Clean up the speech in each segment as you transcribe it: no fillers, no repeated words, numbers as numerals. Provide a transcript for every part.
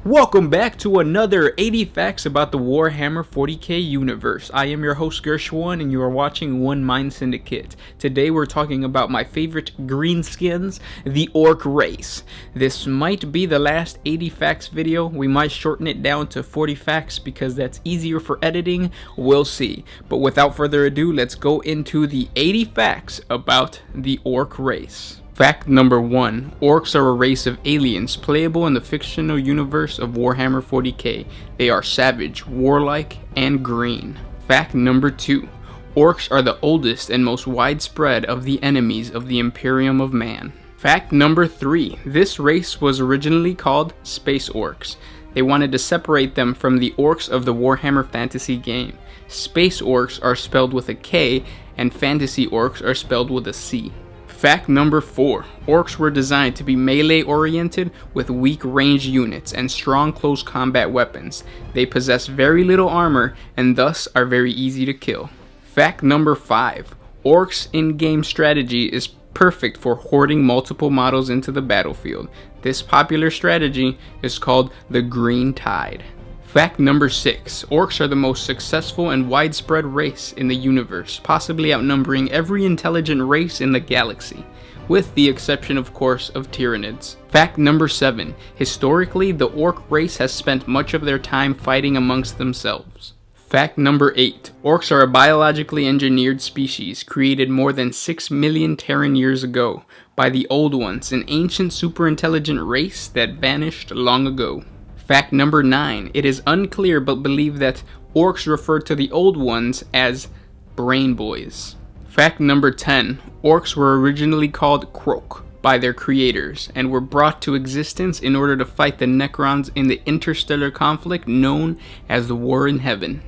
Welcome back to another 80 Facts about the Warhammer 40k universe. I am your host Gershwan and you are watching One Mind Syndicate. Today we're talking about my favorite greenskins, the Orc race. This might be the last 80 Facts video. We might shorten it down to 40 Facts because that's easier for editing. We'll see. But without further ado, let's go into the 80 Facts about the Orc race. Fact number 1. Orcs are a race of aliens playable in the fictional universe of Warhammer 40k. They are savage, warlike, and green. Fact number 2. Orcs are the oldest and most widespread of the enemies of the Imperium of Man. Fact number 3. This race was originally called Space Orcs. They wanted to separate them from the orcs of the Warhammer Fantasy game. Space Orcs are spelled with a K and Fantasy Orcs are spelled with a C. Fact number 4. Orcs were designed to be melee-oriented with weak range units and strong close combat weapons. They possess very little armor and thus are very easy to kill. Fact number 5. Orcs' in-game strategy is perfect for hoarding multiple models into the battlefield. This popular strategy is called the Green Tide. Fact number 6. Orcs are the most successful and widespread race in the universe, possibly outnumbering every intelligent race in the galaxy, with the exception of course of Tyranids. Fact number 7. Historically, the Orc race has spent much of their time fighting amongst themselves. Fact number 8. Orcs are a biologically engineered species created more than 6 million Terran years ago by the Old Ones, an ancient superintelligent race that vanished long ago. Fact number 9. It is unclear but believed that orcs referred to the Old Ones as brain boys. Fact number 10. Orcs were originally called Krok by their creators and were brought to existence in order to fight the Necrons in the interstellar conflict known as the War in Heaven.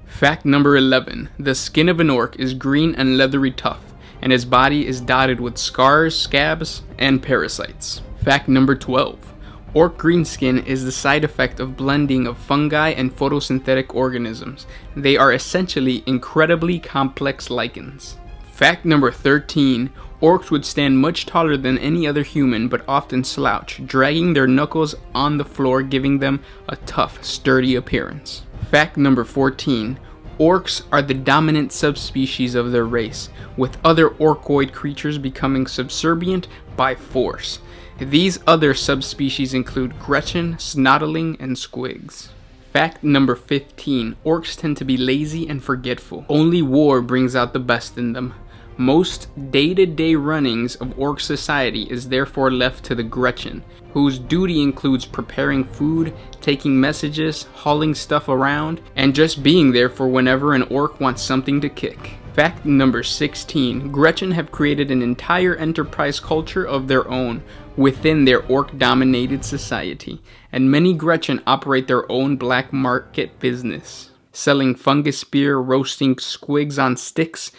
Fact number 11. The skin of an orc is green and leathery tough, and his body is dotted with scars, scabs, and parasites. Fact number 12. Orc greenskin is the side effect of blending of fungi and photosynthetic organisms. They are essentially incredibly complex lichens. Fact number 13. Orcs would stand much taller than any other human but often slouch, dragging their knuckles on the floor, giving them a tough, sturdy appearance. Fact number 14. Orcs are the dominant subspecies of their race, with other orcoid creatures becoming subservient by force. These other subspecies include Gretchen, Snottling, and Squigs. Fact number 15. Orcs tend to be lazy and forgetful. Only war brings out the best in them. Most day-to-day runnings of orc society is therefore left to the Gretchen, whose duty includes preparing food, taking messages, hauling stuff around, and just being there for whenever an orc wants something to kick. Fact number 16. Gretchen have created an entire enterprise culture of their own within their orc-dominated society, and many Gretchen operate their own black market business, selling fungus spear, roasting squigs on sticks,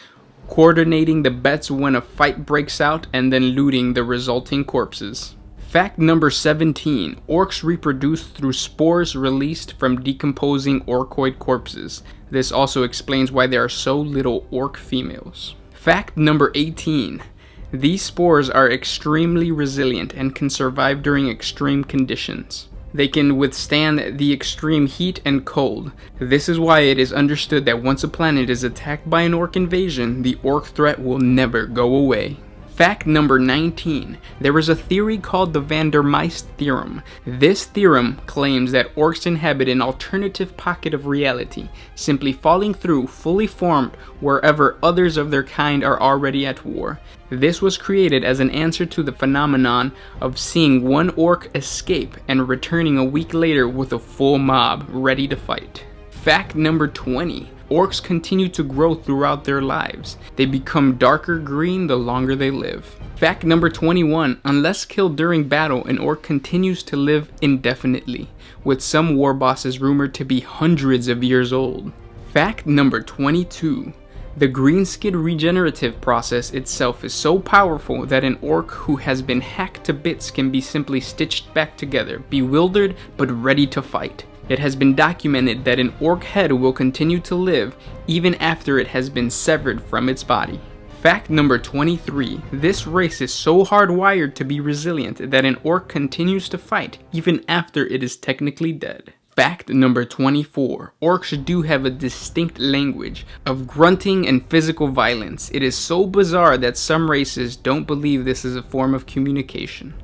coordinating the bets when a fight breaks out, and then looting the resulting corpses. Fact number 17. Orcs reproduce through spores released from decomposing orcoid corpses. This also explains why there are so little orc females. Fact number 18. These spores are extremely resilient and can survive during extreme conditions. They can withstand the extreme heat and cold. This is why it is understood that once a planet is attacked by an orc invasion, the orc threat will never go away. Fact number 19. There is a theory called the Mice Theorem. This theorem claims that orcs inhabit an alternative pocket of reality, simply falling through fully formed wherever others of their kind are already at war. This was created as an answer to the phenomenon of seeing one orc escape and returning a week later with a full mob ready to fight. Fact number 20. Orcs continue to grow throughout their lives. They become darker green the longer they live. Fact number 21. Unless killed during battle, an orc continues to live indefinitely, with some war bosses rumored to be hundreds of years old. Fact number 22. The greenskin regenerative process itself is so powerful that an orc who has been hacked to bits can be simply stitched back together, bewildered but ready to fight. It has been documented that an orc head will continue to live even after it has been severed from its body. Fact number 23. This race is so hardwired to be resilient that an orc continues to fight even after it is technically dead. Fact number 24. Orcs do have a distinct language of grunting and physical violence. It is so bizarre that some races don't believe this is a form of communication.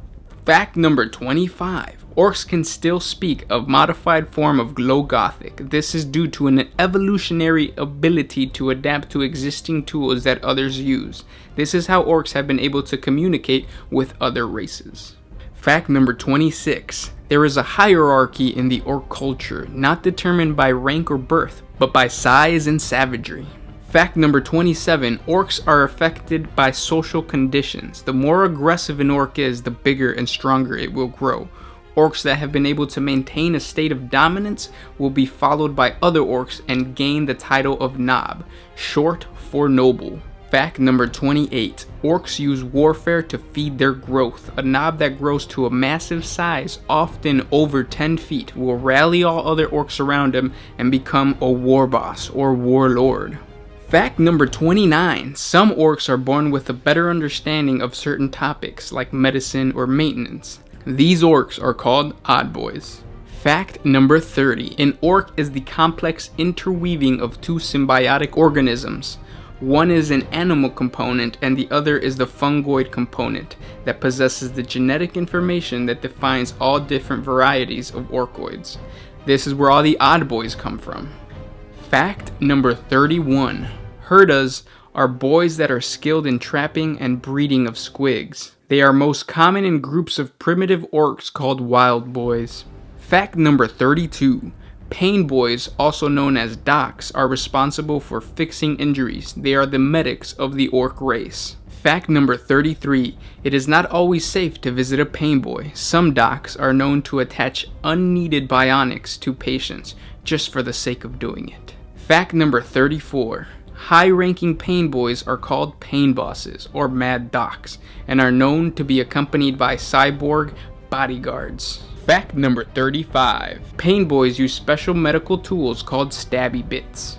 Fact number 25. Orcs can still speak a modified form of Low Gothic. This is due to an evolutionary ability to adapt to existing tools that others use. This is how orcs have been able to communicate with other races. Fact number 26. There is a hierarchy in the orc culture, not determined by rank or birth, but by size and savagery. Fact number 27. Orcs are affected by social conditions. The more aggressive an orc is, the bigger and stronger it will grow. Orcs that have been able to maintain a state of dominance will be followed by other orcs and gain the title of Nob, short for noble. Fact number 28. Orcs use warfare to feed their growth. A Nob that grows to a massive size, often over 10 feet, will rally all other orcs around him and become a war boss or warlord. Fact number 29. Some orcs are born with a better understanding of certain topics like medicine or maintenance. These orcs are called odd boys. Fact number 30. An orc is the complex interweaving of two symbiotic organisms. One is an animal component and the other is the fungoid component that possesses the genetic information that defines all different varieties of orcoids. This is where all the odd boys come from. Fact number 31. Herders are boys that are skilled in trapping and breeding of squigs. They are most common in groups of primitive orcs called wild boys. Fact number 32. Pain boys, also known as docs, are responsible for fixing injuries. They are the medics of the orc race. Fact number 33. It is not always safe to visit a pain boy. Some docs are known to attach unneeded bionics to patients just for the sake of doing it. Fact number 34. High-ranking pain boys are called pain bosses or mad docs and are known to be accompanied by cyborg bodyguards. Fact number 35. Pain boys use special medical tools called stabby bits.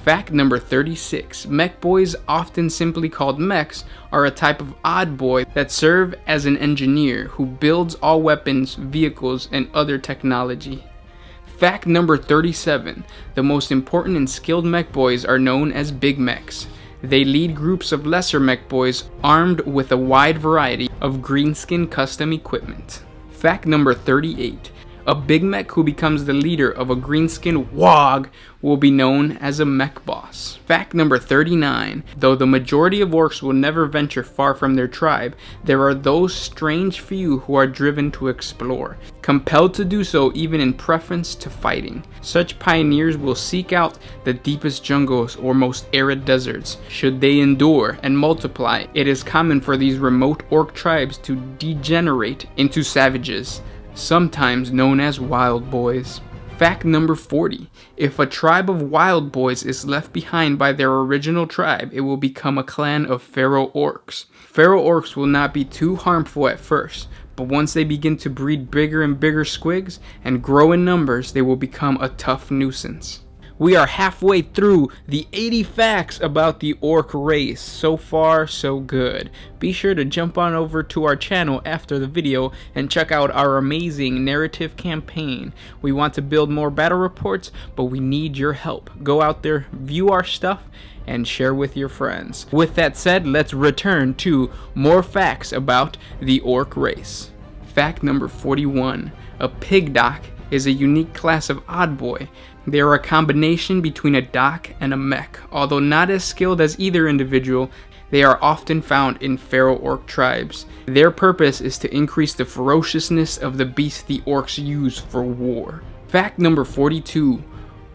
Fact number 36. Mech boys, often simply called mechs, are a type of odd boy that serve as an engineer who builds all weapons, vehicles, and other technology. Fact number 37. The most important and skilled mech boys are known as big mechs. They lead groups of lesser mech boys armed with a wide variety of greenskin custom equipment. Fact number 38. A big mech who becomes the leader of a greenskin wog will be known as a mech boss. Fact number 39. Though the majority of orcs will never venture far from their tribe, there are those strange few who are driven to explore, compelled to do so even in preference to fighting. Such pioneers will seek out the deepest jungles or most arid deserts. Should they endure and multiply, it is common for these remote orc tribes to degenerate into savages, sometimes known as wild boys. Fact number 40. If a tribe of wild boys is left behind by their original tribe, it will become a clan of Pharaoh Orcs. Pharaoh Orcs will not be too harmful at first, but once they begin to breed bigger and bigger squigs and grow in numbers, they will become a tough nuisance. We are halfway through the 80 facts about the orc race. So far, so good. Be sure to jump on over to our channel after the video and check out our amazing narrative campaign. We want to build more battle reports, but we need your help. Go out there, view our stuff, and share with your friends. With that said, let's return to more facts about the orc race. Fact number 41. A pig doc is a unique class of odd boy. They are a combination between a doc and a mech. Although not as skilled as either individual, they are often found in Pharaoh Orc tribes. Their purpose is to increase the ferociousness of the beasts the orcs use for war. Fact number 42.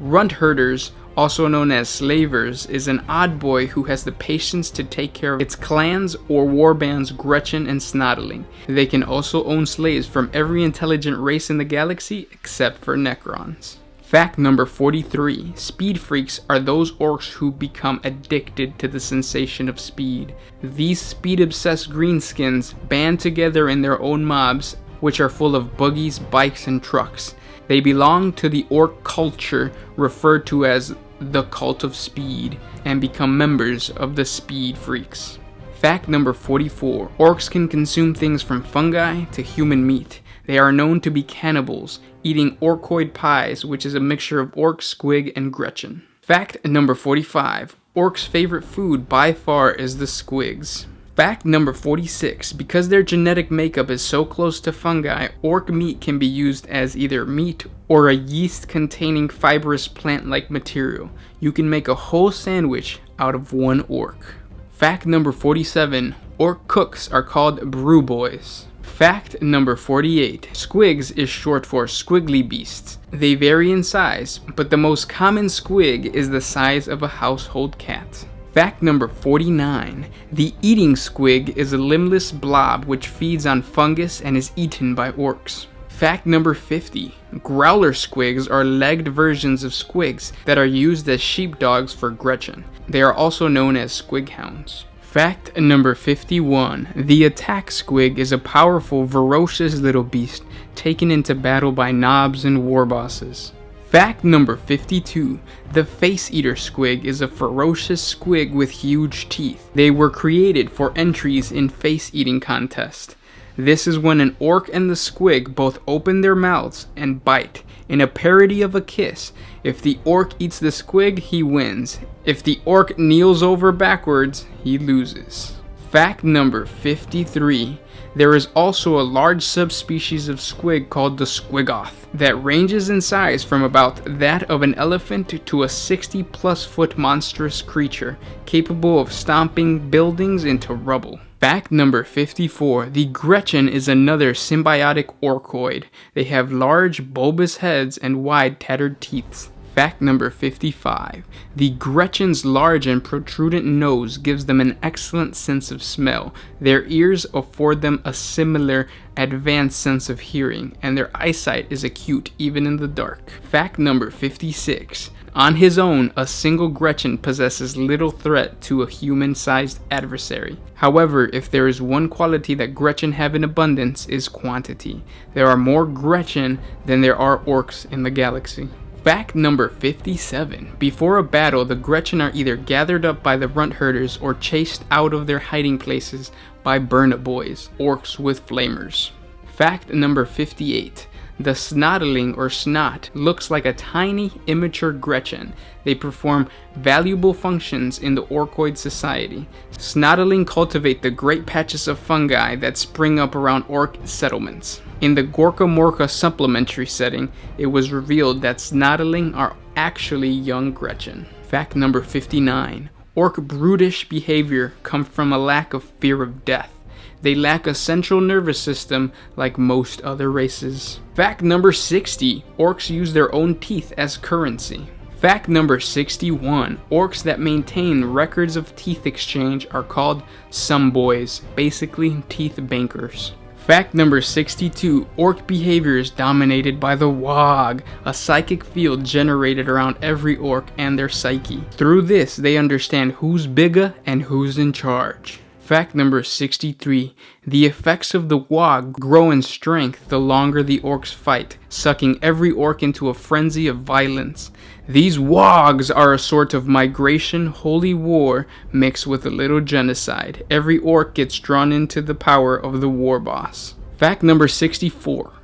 Runt Herders, also known as slavers, is an odd boy who has the patience to take care of its clans or warbands Gretchen and Snottling. They can also own slaves from every intelligent race in the galaxy except for Necrons. Fact number 43. Speed freaks are those orcs who become addicted to the sensation of speed. These speed-obsessed greenskins band together in their own mobs, which are full of buggies, bikes, and trucks. They belong to the orc culture referred to as the Cult of Speed and become members of the Speed Freaks. Fact number 44. Orcs can consume things from fungi to human meat. They are known to be cannibals, eating orcoid pies, which is a mixture of orc, squig, and Gretchen. Fact number 45. Orcs' favorite food by far is the squigs. Fact number 46. Because their genetic makeup is so close to fungi, orc meat can be used as either meat or a yeast-containing fibrous plant-like material. You can make a whole sandwich out of one orc. Fact number 47. Orc cooks are called brew boys. Fact number 48. Squigs is short for squiggly beasts. They vary in size, but the most common squig is the size of a household cat. Fact number 49. The eating squig is a limbless blob which feeds on fungus and is eaten by orcs. Fact number 50. Growler squigs are legged versions of squigs that are used as sheepdogs for Gretchen. They are also known as squig hounds. Fact number 51. The attack squig is a powerful, ferocious little beast taken into battle by knobs and war bosses. Fact number 52. The face eater squig is a ferocious squig with huge teeth. They were created for entries in face eating contests. This is when an orc and the squig both open their mouths and bite, in a parody of a kiss. If the orc eats the squig, he wins. If the orc kneels over backwards, he loses. Fact number 53. There is also a large subspecies of squig called the squigoth that ranges in size from about that of an elephant to a 60+ foot monstrous creature capable of stomping buildings into rubble. Fact number 54. The Gretchen is another symbiotic orcoid. They have large bulbous heads and wide tattered teeth. Fact number 55. The Gretchen's large and protrudent nose gives them an excellent sense of smell. Their ears afford them a similar advanced sense of hearing, and their eyesight is acute even in the dark. Fact number 56. On his own, a single Gretchen possesses little threat to a human-sized adversary. However, if there is one quality that Gretchen have in abundance, is quantity. There are more Gretchen than there are orcs in the galaxy. Fact number 57. Before a battle, the Gretchen are either gathered up by the Runt Herders or chased out of their hiding places by Burna Boys, orcs with flamers. Fact number 58. The Snotling or Snot looks like a tiny, immature Gretchen. They perform valuable functions in the Orcoid society. Snotling cultivate the great patches of fungi that spring up around Orc settlements. In the Gorka Morka supplementary setting, it was revealed that Snotling are actually young Gretchen. Fact number 59. Orc Brutish Behavior come from a lack of fear of death. They lack a central nervous system like most other races. Fact number 60. Orcs use their own teeth as currency. Fact number 61. Orcs that maintain records of teeth exchange are called sumboys, basically teeth bankers. Fact number 62. Orc behavior is dominated by the Wog, a psychic field generated around every orc and their psyche. Through this, they understand who's bigger and who's in charge. Fact number 63. The effects of the Wog grow in strength the longer the orcs fight, sucking every orc into a frenzy of violence. These Wogs are a sort of migration holy war mixed with a little genocide. Every orc gets drawn into the power of the war boss. Fact number 64.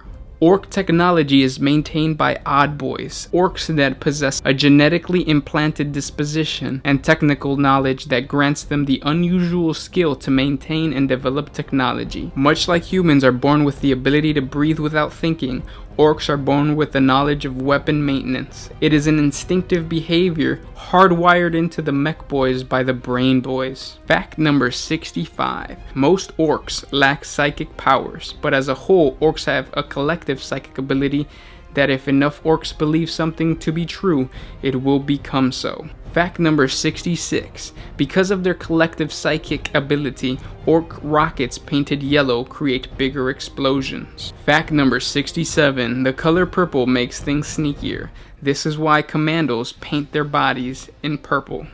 Orc technology is maintained by odd boys, orcs that possess a genetically implanted disposition and technical knowledge that grants them the unusual skill to maintain and develop technology. Much like humans are born with the ability to breathe without thinking, orcs are born with the knowledge of weapon maintenance. It is an instinctive behavior hardwired into the mech boys by the brain boys. Fact number 65. Most orcs lack psychic powers, but as a whole, orcs have a collective psychic ability that if enough orcs believe something to be true, it will become so. Fact number 66. Because of their collective psychic ability, orc rockets painted yellow create bigger explosions. Fact number 67. The color purple makes things sneakier. This is why commandos paint their bodies in purple.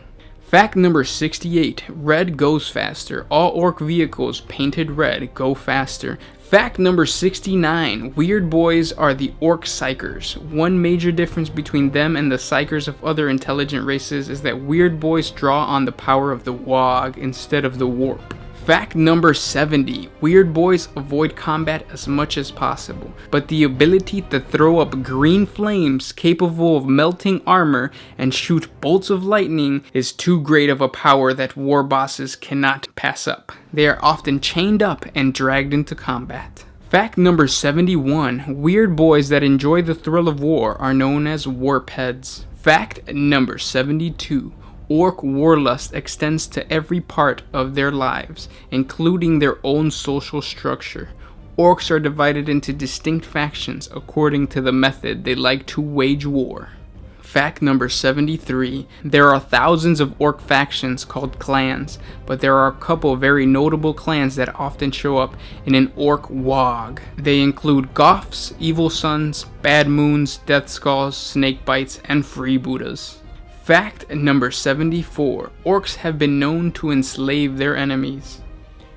Fact number 68, red goes faster. All orc vehicles painted red go faster. Fact number 69, weird boys are the orc psychers. One major difference between them and the psychers of other intelligent races is that weird boys draw on the power of the wog instead of the warp. Fact number 70, weird boys avoid combat as much as possible, but the ability to throw up green flames capable of melting armor and shoot bolts of lightning is too great of a power that war bosses cannot pass up. They are often chained up and dragged into combat. Fact number 71, weird boys that enjoy the thrill of war are known as warpheads. Fact number 72, orc warlust extends to every part of their lives, including their own social structure. Orcs are divided into distinct factions according to the method they like to wage war. Fact number 73, there are thousands of orc factions called clans, but there are a couple very notable clans that often show up in an orc wog. They include Goths, Evil Sons, Bad Moons, Death Skulls, Snakebites, and Freebooters. Fact number 74, orcs have been known to enslave their enemies.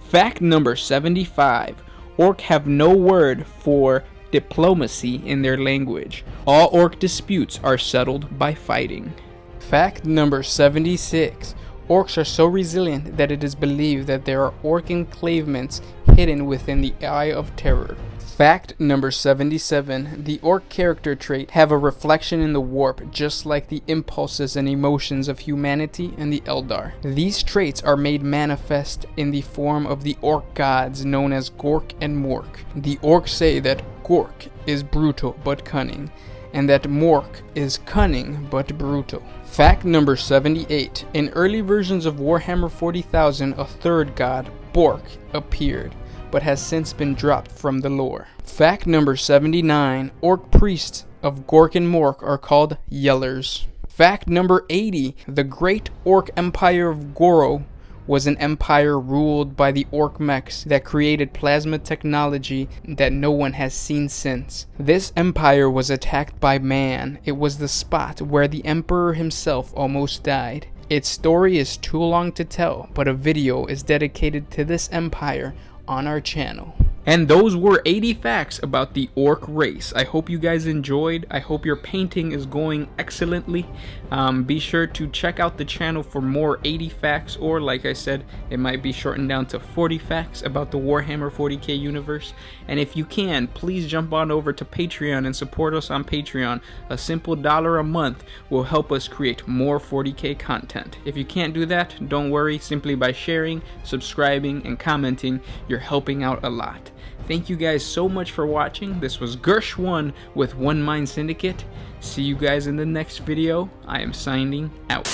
Fact number 75, orc have no word for diplomacy in their language. All orc disputes are settled by fighting. Fact number 76, orcs are so resilient that it is believed that there are orc enclavements hidden within the Eye of Terror. Fact number 77, the orc character trait have a reflection in the warp just like the impulses and emotions of humanity and the Eldar. These traits are made manifest in the form of the orc gods known as Gork and Mork. The orcs say that Gork is brutal but cunning, and that Mork is cunning but brutal. Fact number 78, in early versions of Warhammer 40,000, a third god, Bork, appeared, but has since been dropped from the lore. Fact number 79, orc priests of Gork and Mork are called Yellers. Fact number 80, the great orc empire of Goro was an empire ruled by the orc mechs that created plasma technology that no one has seen since. This empire was attacked by man. It was the spot where the emperor himself almost died. Its story is too long to tell, but a video is dedicated to this empire on our channel. And those were 80 facts about the orc race. I hope you guys enjoyed. I hope your painting is going excellently. Be sure to check out the channel for more 80 facts, or like I said, it might be shortened down to 40 facts about the Warhammer 40k universe. And if you can, please jump on over to Patreon and support us on Patreon. A simple $1 a month will help us create more 40k content. If you can't do that, don't worry. Simply by sharing, subscribing, and commenting, you're helping out a lot. Thank you guys so much for watching. This was Gersh1 with One Mind Syndicate. See you guys in the next video. I am signing out.